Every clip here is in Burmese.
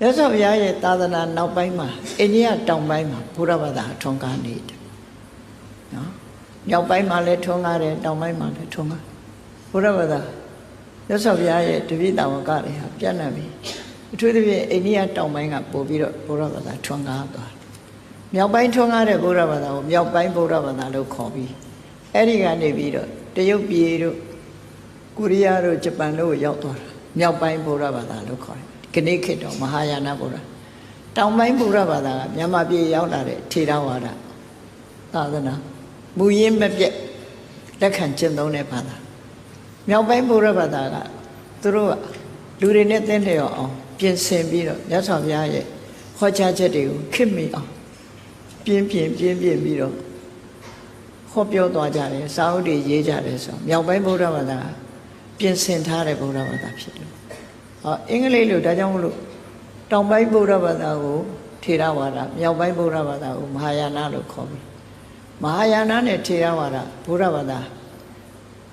မြတ်စွာဘုရားရဲ့သာသနာနောက်ပိုင်းမှာအိန္ဒိယတောင်ပိုင်းမှာဘုရားဘာသာထွန်းကားနေတယ်နော်မြောက်ပိုင်းမှာလည်းထွန်းကားတယ်တောင်ပိုင်းမှာလည်းထွန်းကားဘုရားဘာသာမြတ်စွာဘုရားရဲ့တပည့်တော်ကတွေဟာပြန့်နှံ့ပြီးအထူးသဖြင့်အိန္ဒိယတောင်ပိုင်းကပို့ပြီးတော့ဘုရားဘာသာထွန်းကားသွားမြောက်ပိုင်းထွန်းကားတဲ့ဘုရားဘာသာကိုမြောက်ပိုင်းဘုရားဘာသာလို့ခေါ်ပြီးအဲ့ဒီကနေပြီးတော့တရုတ်ပြည်တို့ကိုရီးယားတို့ဂျပန်တို့ရောက်သွားတာမြောက်ပိုင်းဘုရားဘာသာလို့ခေါ်တယ်ခဏခေတ်တော့မဟာယာနဘုရားတောင်ပိုင်းဘုရားဘာသာကမြန်မာပြည်ရောက်လာတဲ့ထေရဝါဒသာသနာမူရင်းမပြတ်လက်ခံကျင့်သုံးတဲ့ဘာသာမြောက်ပိုင်းဘုရားဘာသာကသူတို့ကလူတွေနဲ့သင်လျော်အောင်ပြင်ဆင်ပြီးတော့မြတ်စွာဘုရားရဲ့ဟောကြားချက်တွေကိုခေတ်မီအောင်ပြင်းပြီးတော့ဟောပြောသွားကြတယ်စာအုပ်တွေရေးကြတယ်ဆိုမြောက်ပိုင်းဘုရားဘာသာပြင်ဆင်ထားတဲ့ဘုရားဘာသာဖြစ်တယ်အင်္ဂလိပ်လိုဒါကြောင့်မလို့တောင်ပိုင်းဗုဒ္ဓဘာသာကိုထေရဝါဒမြောက်ပိုင်းဗုဒ္ဓဘာသာကိုမဟာယာနလို့ခေါ်ပြီးမဟာယာနနဲ့ထေရဝါဒဗုဒ္ဓဘာသာ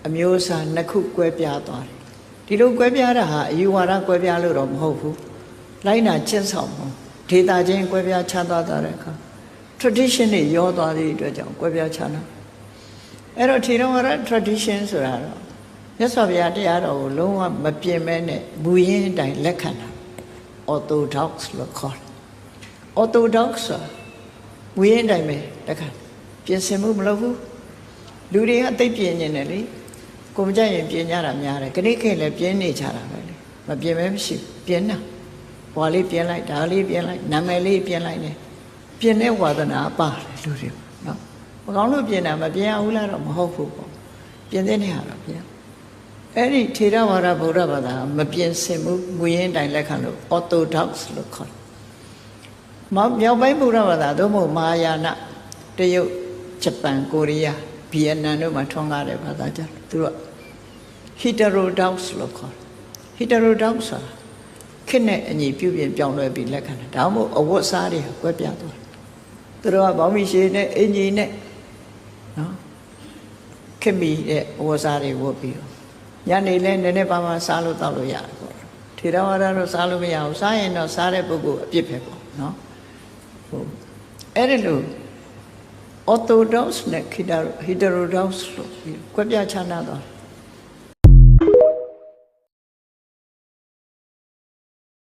အမျိုးအစားနှစ်ခုကွဲပြားသွားတယ်ဒီလိုကွဲပြားတာဟာအယူဝါဒကွဲပြားလို့တော့မဟုတ်ဘူးလိုက်နာကျင့်ဆောင်မှုဒေတာချင်းကွဲပြားခြားသွားတဲ့အခါ tradition တွေရောသွားတဲ့အတွက်ကြောင့်ကွဲပြားခြားနာအဲ့တော့ထေရဝါဒ tradition ဆိုတာတော့မြတ်စွာဘုရားတရားတော်ကိုလုံးဝမပြင်မဲနဲ့မူရင်းအတိုင်းလက်ခံတာ orthodox လို့ခေါ်တယ် orthodox ဆိုတာမူရင်းအတိုင်းပဲလက်ခံပြင်ဆင်မှုမလုပ်ဘူးလူတွေကအသိပြင်နေတယ်လေကိုမကြရင်ပြင်ကြတာများတယ်ခဏခေတ်လည်းပြင်နေကြတာပဲလေမပြင်မဲမရှိပြင်တာဘွာလေးပြင်လိုက်ဒါလေးပြင်လိုက်နာမည်လေးပြင်လိုက်တယ်ပြင်တဲ့ဝါသနာပါတယ်လူတွေနော်မကောင်းလို့ပြင်တာမပြင်ရဘူးလားတော့မဟုတ်ဘူးပေါ့ပြင်တဲ့နေရာတော့ပြင်အဲ့ဒီထေရဝါဒဗုဒ္ဓဘာသာမပြင်ဆင်ဘူးမူရင်းတိုင်းလက်ခံလို့ orthodox လို့ခေါ်တယ်။မြောက်ပိုင်းဗုဒ္ဓဘာသာသို့မဟုတ်မဟာယာနတရုတ်ဂျပန်ကိုရီးယားဗီယက်နမ်တို့မှာထွန်းကားတဲ့ဘာသာကြတယ်သူတို့ heterodox လို့ခေါ်တယ်။ heterodox ဆိုတာခေတ်နဲ့အညီပြုပြင်ပြောင်းလဲပြီးလက်ခံတယ်ဒါမှမဟုတ်အဝတ်စားတွေကွဲပြားသွားတယ်။သူတို့ကဘောင်းမီရှည်နဲ့အင်ကြီးနဲ့နော်ခေတ်မီတဲ့အဝတ်စားတွေဝတ်ပြီးညနေလဲနည်းနည်းပါးပါးစားလို့တောက်လို့ရတယ်ပေါ့ထေရဝါဒတော့စားလို့မရဘူးစားရင်တော့စားတဲ့ပုဂ္ဂိုလ်အပြစ်ပဲပေါ့နော်ဟုတ်အဲ့ဒီလို orthodox နဲ့ heterodox လို့ကွဲပြားခြားနားသွား